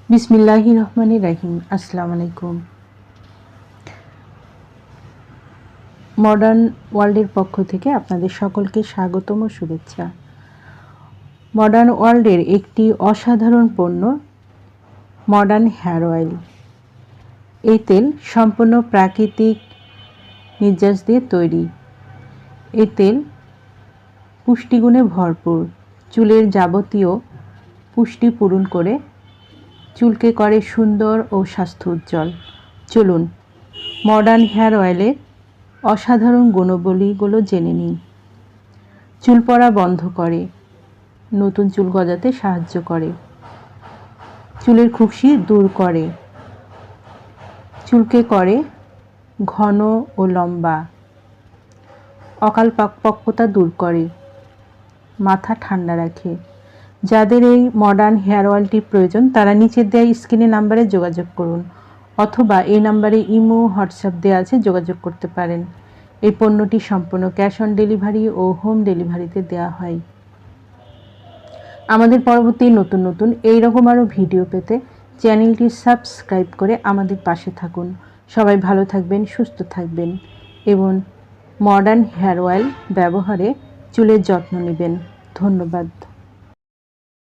বিসমিল্লাহির রহমানির রহিম। আসসালামু আলাইকুম। মডার্ন ওয়ার্ল্ডের পক্ষ থেকে আপনাদের সকলকে স্বাগতম ও শুভেচ্ছা। মডার্ন ওয়ার্ল্ডের একটি অসাধারণ পণ্য মডার্ন হেয়ার অয়েল। এই তেল সম্পূর্ণ প্রাকৃতিক নির্যাস দিয়ে তৈরি। এই তেল পুষ্টিগুণে ভরপুর, চুলের যাবতীয় পুষ্টি পূরণ করে চুলকে করে সুন্দর ও স্বাস্থ্য উজ্জ্বল। চলুন মডার্ন হেয়ার অয়েলের অসাধারণ গুণাবলীগুলো জেনে নিই। চুল পড়া বন্ধ করে, নতুন চুল গজাতে সাহায্য করে, চুলের খুশকি দূর করে, চুলকে করে ঘন ও লম্বা, অকাল পাকপক্বতা দূর করে, মাথা ঠান্ডা রাখে। যাদের এই মডার্ন হেয়ার অয়েলটি প্রয়োজন তারা নিচের দেওয়া স্ক্রিনে নাম্বারে যোগাযোগ করুন, অথবা এই নাম্বারে ইমো হোয়াটসঅ্যাপ দেওয়া আছে, যোগাযোগ করতে পারেন। এই পণ্যটি সম্পূর্ণ ক্যাশ অন ডেলিভারি ও হোম ডেলিভারিতে দেওয়া হয়। আমাদের পরবর্তী নতুন নতুন এইরকম আরও ভিডিও পেতে চ্যানেলটি সাবস্ক্রাইব করে আমাদের পাশে থাকুন। সবাই ভালো থাকবেন, সুস্থ থাকবেন এবং মডার্ন হেয়ার অয়েল ব্যবহারে চুলের যত্ন নেবেন। ধন্যবাদ।